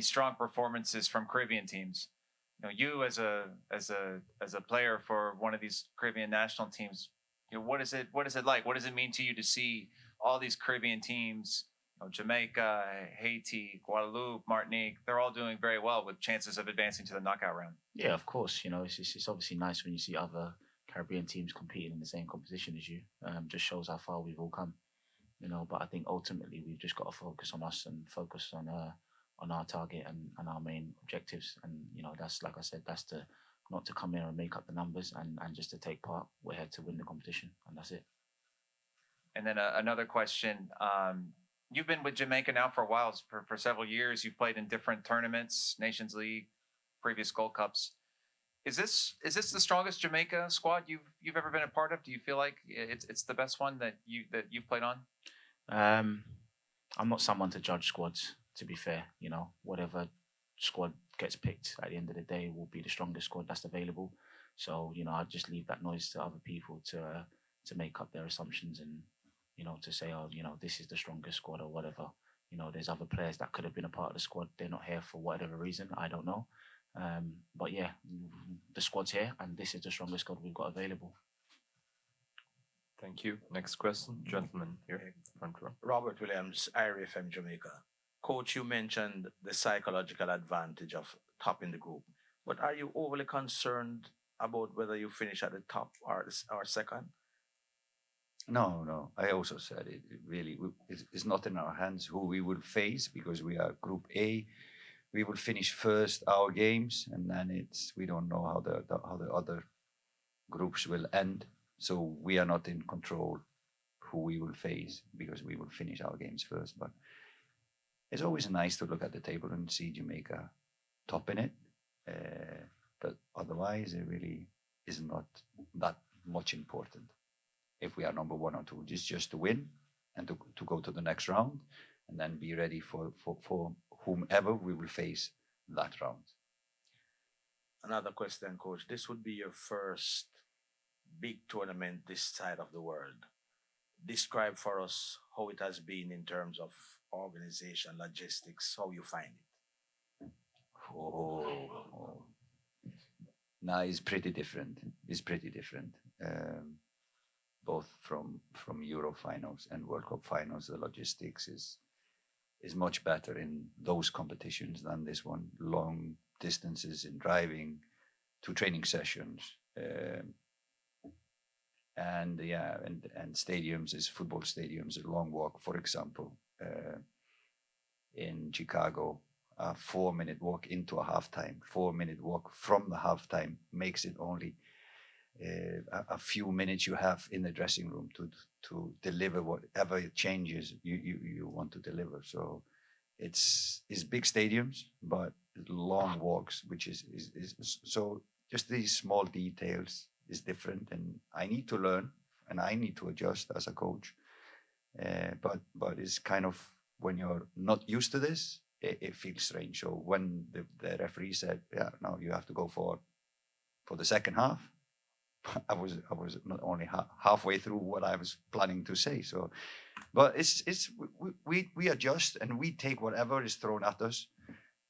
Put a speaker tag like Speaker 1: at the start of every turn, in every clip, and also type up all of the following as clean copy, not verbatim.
Speaker 1: these strong performances from Caribbean teams. You know, you as a player for one of these Caribbean national teams, you know, what is it like? What does it mean to you to see all these Caribbean teams, you know, Jamaica, Haiti, Guadeloupe, Martinique, they're all doing very well with chances of advancing to the knockout round.
Speaker 2: Yeah, of course. You know, it's obviously nice when you see other Caribbean teams competing in the same competition as you. Just shows how far we've all come. You know, but I think ultimately we've just got to focus on us and focus on our target and our main objectives. And you know, that's like I said, that's to not to come here and make up the numbers and just to take part. We're here to win the competition, and that's it.
Speaker 1: And then another question. You've been with Jamaica now for a while, for several years. You've played in different tournaments, Nations League, previous Gold Cups. Is this the strongest Jamaica squad you've ever been a part of? Do you feel like it's the best one that you've played on?
Speaker 2: Um, I'm not someone to judge squads. To be fair, you know, whatever squad gets picked at the end of the day will be the strongest squad that's available. So you know, I just leave that noise to other people to make up their assumptions and you know to say, oh, you know, this is the strongest squad or whatever. You know, there's other players that could have been a part of the squad. They're not here for whatever reason. I don't know. But yeah, the squad's here, and this is the strongest squad we've got available.
Speaker 3: Thank you. Next question, gentleman here, front row.
Speaker 4: Robert Williams, IRFM Jamaica. Coach, you mentioned the psychological advantage of top in the group, but are you overly concerned about whether you finish at the top or second?
Speaker 5: No, no. I also said it really it's not in our hands who we will face because we are Group A. We will finish first our games, and then we don't know how the other groups will end. So we are not in control who we will face because we will finish our games first. But it's always nice to look at the table and see Jamaica top in it. But otherwise, it really is not that much important. If we are number one or two, it's just to win and to go to the next round and then be ready for whomever we will face that round.
Speaker 4: Another question, Coach. This would be your first big tournament this side of the world. Describe for us how it has been in terms of organization, logistics, how you find it.
Speaker 5: Oh. No, it's pretty different. It's pretty different. Both from Euro finals and World Cup finals, the logistics is much better in those competitions than this one. Long distances in driving, 2 training sessions, and stadiums is football stadiums. A long walk, for example, in Chicago, a 4-minute walk into a halftime, 4-minute walk from the halftime makes it only a few minutes you have in the dressing room to deliver whatever changes you want to deliver. So it's big stadiums, but long walks, which is so just these small details is different, and I need to learn and I need to adjust as a coach. But it's kind of when you're not used to this, it feels strange. So when the referee said, "Yeah, now you have to go for the second half," I was not only halfway through what I was planning to say. So, but we adjust and we take whatever is thrown at us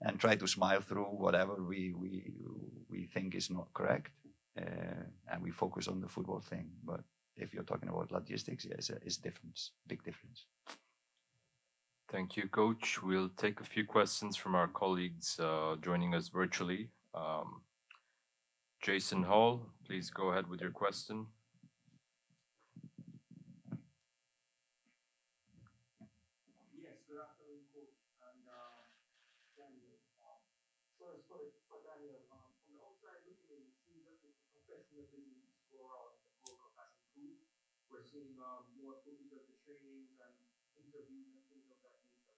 Speaker 5: and try to smile through whatever we think is not correct, and we focus on the football thing. But if you're talking about logistics, yeah, it's difference, big difference.
Speaker 3: Thank you, Coach. We'll take a few questions from our colleagues joining us virtually. Jason Hall, please go ahead with your question.
Speaker 6: Yes, good afternoon, Coach. And Daniel, first for Daniel, from the outside looking in, it seems as if the professionalism this go around in the World Cup has improved. We're seeing more footage of the trainings and interviews and things of that nature.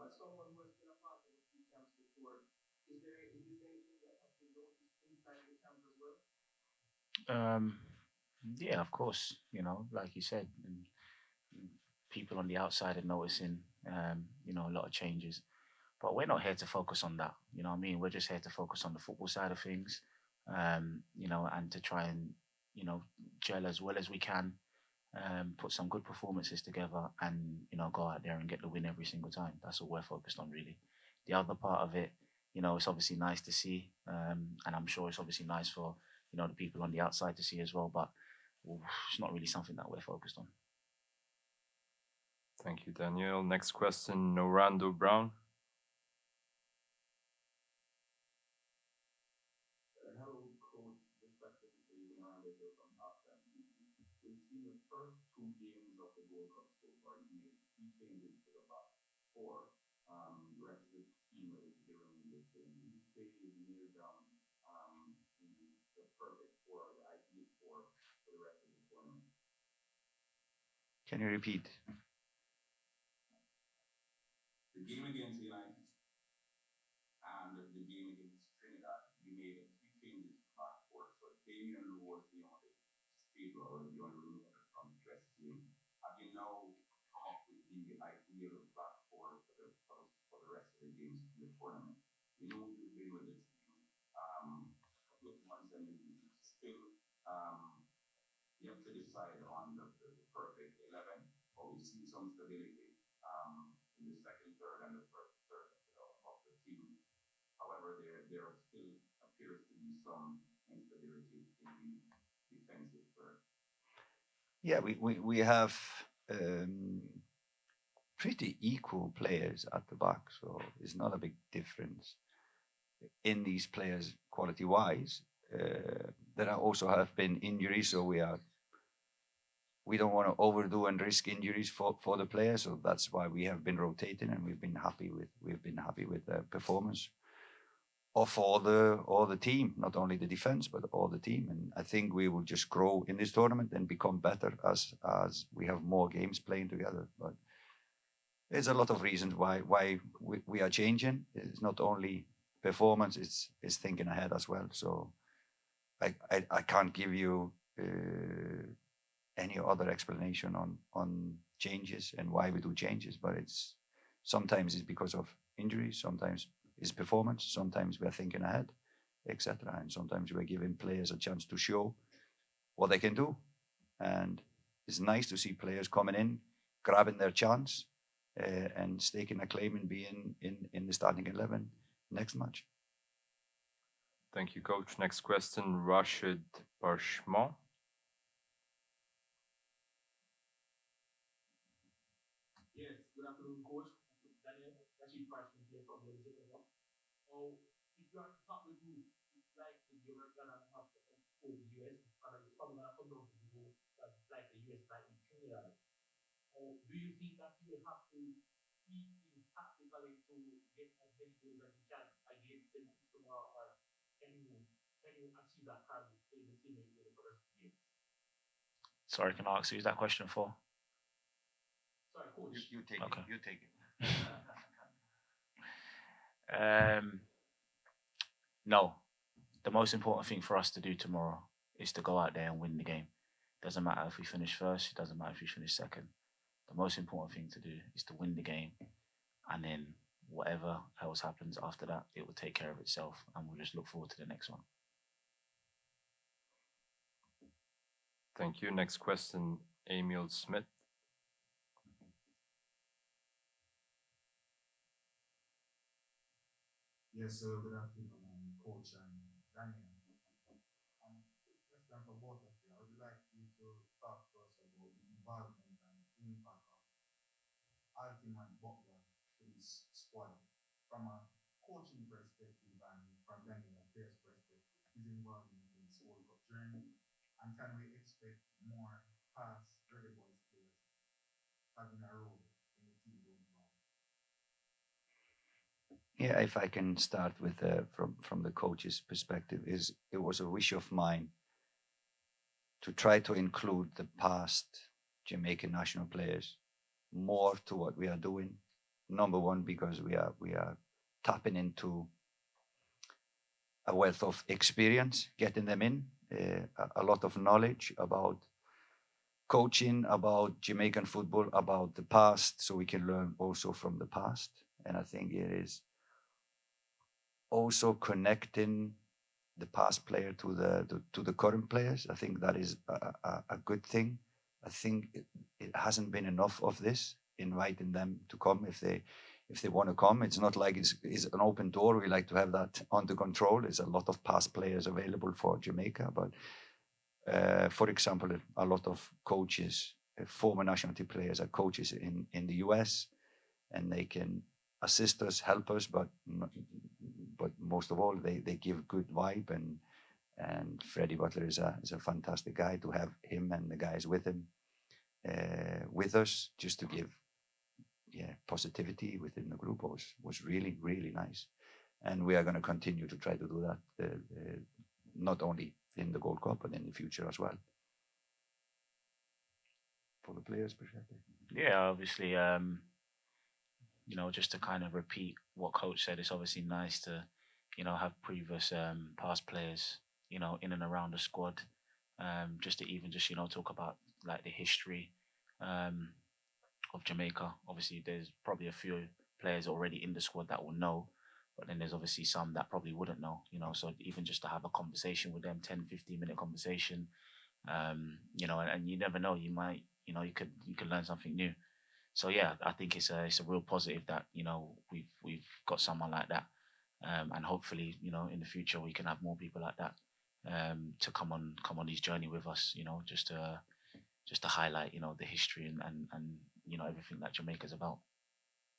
Speaker 6: As someone who has been a part of a few camps before, is this anything that has been noticed inside the camp as well?
Speaker 2: Yeah, of course. You know, like you said, people on the outside are noticing, you know, a lot of changes. But we're not here to focus on that. You know what I mean? We're just here to focus on the football side of things, you know, and to try and, you know, gel as well as we can, put some good performances together and, you know, go out there and get the win every single time. That's what we're focused on, really. the other part of it, you know, it's obviously nice to see, and I'm sure it's obviously nice for, you know, the people on the outside to see as well. But it's not really something that we're focused on.
Speaker 3: Thank you, Daniel. Next question, Norando Brown.
Speaker 6: Hello, coach. Respectively for you, Miranda here from Halftime TV. We've seen the first two games of the Gold Cup so far. You made three changes to the back four. The rest of the team ready to get in this game. You say you've nailed down the perfect four, or the ideal four for the rest of the tournament.
Speaker 5: Can you repeat?
Speaker 6: The game against United and the game against Trinidad, you made three changes to back four. So Damian Lowe was the only stable or the only remover from the dressing room. Have you now come up with the ideal back four for the rest of the games in the tournament? You know you've been with the team a couple of months and you still you have to decide on the perfect 11, but we've seen some stability in the second, third, and the first third of the team. However, there still appears to be some instability in the defensive third.
Speaker 5: Yeah, we have pretty equal players at the back, so it's not a big difference in these players quality wise. There also have been injuries, so we don't want to overdo and risk injuries for the players, so that's why we have been rotating, and we've been happy with the performance of all the team, not only the defense but all the team. And I think we will just grow in this tournament and become better as we have more games playing together. But there's a lot of reasons why we are changing. It's not only performance; it's thinking ahead as well. So I can't give you any other explanation on changes and why we do changes, but sometimes it's because of injuries, sometimes it's performance, sometimes we're thinking ahead, etc. And sometimes we're giving players a chance to show what they can do. And it's nice to see players coming in, grabbing their chance, and staking a claim and being in the starting 11 next match.
Speaker 3: Thank you, Coach. Next question, Rashid Parchment.
Speaker 6: Yes, good afternoon, coach. Daniel, Rashid Parchment here from the Jamaica. Oh, if you are to top the group, it's likely you're gonna have to expose the US, and it's probably gonna come down to the group that like the US might be Trinidad. Or do you think that you will have to keep in tactically to get as many goals as you can against them tomorrow, or can you achieve that target in the same way you did for the rest of the games?
Speaker 2: Sorry, can I ask who's that question for?
Speaker 6: Sorry, coach.
Speaker 5: You take
Speaker 2: Okay.
Speaker 5: it. You take it.
Speaker 2: No, the most important thing for us to do tomorrow is to go out there and win the game. Doesn't matter if we finish first, it doesn't matter if we finish second. The most important thing to do is to win the game, and then whatever else happens after that, it will take care of itself, and we'll just look forward to the next one.
Speaker 3: Thank you. Next question, Emil Smith.
Speaker 7: Yes, good afternoon, Coach and Daniel. Question for both of you. I would like you to talk to us about the involvement and impact of Ultimate Butler to this squad from a coaching perspective and from Daniel, a player's perspective. His involvement in this World Cup journey, and can we expect more past Reggae Boys players having a role in the team going forward?
Speaker 5: Yeah, if I can start with from the coach's perspective, it was a wish of mine to try to include the past Jamaican national players more to what we are doing. Number one, because we are tapping into a wealth of experience, getting them in, a lot of knowledge about coaching, about Jamaican football, about the past, so we can learn also from the past. And I think it is also connecting the past player to the current players. I think that is a good thing. I think it hasn't been enough of this, inviting them to come if if they want to come. It's not like it's an open door. We like to have that under control. There's a lot of past players available for Jamaica, but for example, a lot of coaches, former national team players, are coaches in the US, and they can assist us, help us, but most of all, they give good vibe, and Freddie Butler is a fantastic guy. To have him and the guys with him with us, just to give positivity within the group, was really, really nice. And we are going to continue to try to do that, not only in the Gold Cup, but in the future as well. For the players' perspective.
Speaker 2: Yeah, obviously, just to kind of repeat what Coach said, it's obviously nice to, have previous past players, in and around the squad, just to even just, talk about like the history of Jamaica. Obviously, there's probably a few players already in the squad that will know, but then there's obviously some that probably wouldn't know, so even just to have a conversation with them, 10, 15-minute conversation, and you never know, you might, you could learn something new. So yeah, I think it's a real positive that we've got someone like that, and hopefully in the future we can have more people like that to come on this journey with us. Just to highlight the history and everything that Jamaica's about.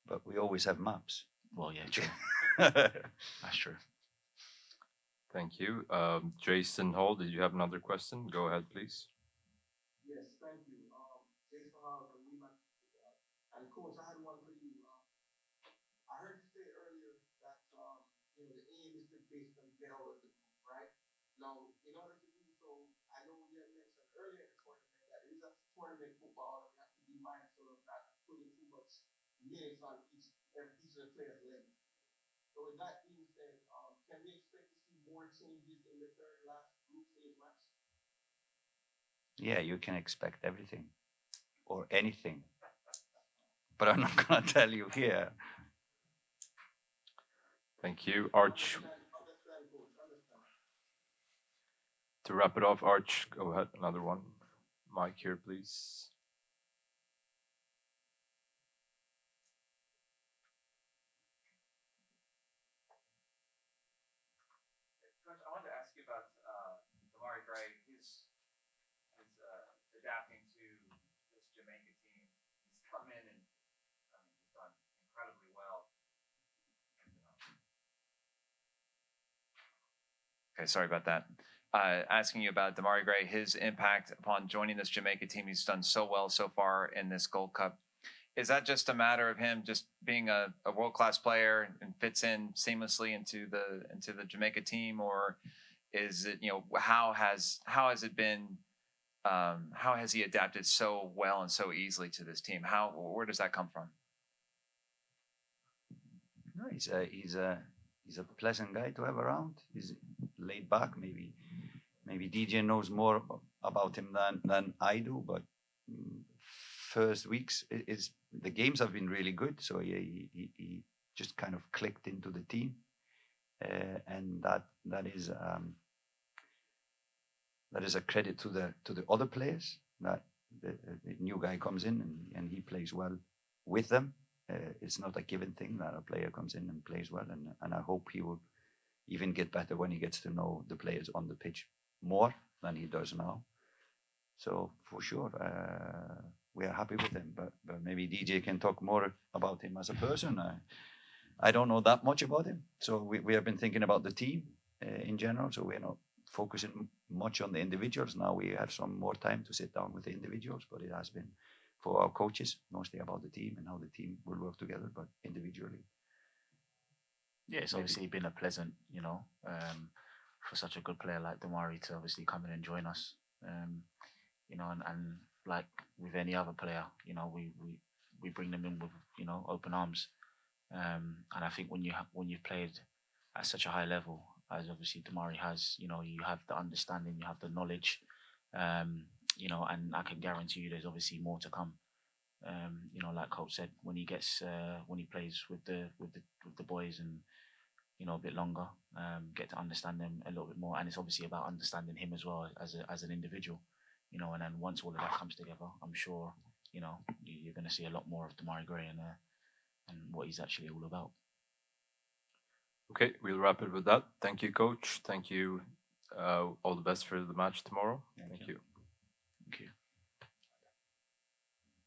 Speaker 5: But we always have maps.
Speaker 2: Well, yeah, true. That's true.
Speaker 3: Thank you. Jason Hall, did you have another question? Go ahead, please.
Speaker 6: Yes, thank you. Jason Hall from Lehman. And coach, I had one for you. I heard you say earlier that the aim is to basically get out of the group, right? Now, in order to do so, I know you had mentioned earlier in the tournament that it is a tournament football, and we have to be mindful of not putting too much minutes on each of the players' legs. So with that being said, can we expect to see more changes in the third last group stage match?
Speaker 5: Yeah, you can expect everything or anything, but I'm not going to tell you here.
Speaker 3: Thank you, Arch.
Speaker 6: Understand, coach. Understand.
Speaker 3: To wrap it off, Arch, go ahead. Another one. Mike here, please.
Speaker 1: Coach, I wanted to ask you about Damari Gray. His adapting to this Jamaica team. He's come in and he's done incredibly well. Okay, sorry about that. Asking you about Damari Gray, his impact upon joining this Jamaica team. He's done so well so far in this Gold Cup. Is that just a matter of him just being a world-class player and fits in seamlessly into the Jamaica team, or is it, how has it been? How has he adapted so well and so easily to this team? Where does that come from?
Speaker 5: No, he's a pleasant guy to have around. He's laid back. Maybe DJ knows more about him than I do, but first weeks is the games have been really good. So he just kind of clicked into the team, and that is a credit to the other players, that the new guy comes in and he plays well with them. It's not a given thing that a player comes in and plays well, and I hope he will even get better when he gets to know the players on the pitch more than he does now. So for sure, we are happy with him. But maybe DJ can talk more about him as a person. I don't know that much about him, so we have been thinking about the team in general. So we're not focusing much on the individuals. Now we have some more time to sit down with the individuals, but it has been for our coaches mostly about the team and how the team will work together, but individually.
Speaker 2: Yeah, it's obviously been a pleasant, for such a good player like Damari to obviously come in and join us. And like with any other player, we bring them in with open arms. And I think when you've played at such a high level as obviously Damari has, you have the understanding, you have the knowledge, and I can guarantee you there's obviously more to come. Like Coach said, when he plays with the boys and a bit longer, get to understand them a little bit more, and it's obviously about understanding him as well as an individual, and then once all of that comes together, I'm sure you're going to see a lot more of Damari Gray, and and what he's actually all about.
Speaker 3: Okay, we'll wrap it with that. Thank you, coach. Thank you. All the best for the match tomorrow. Thank you.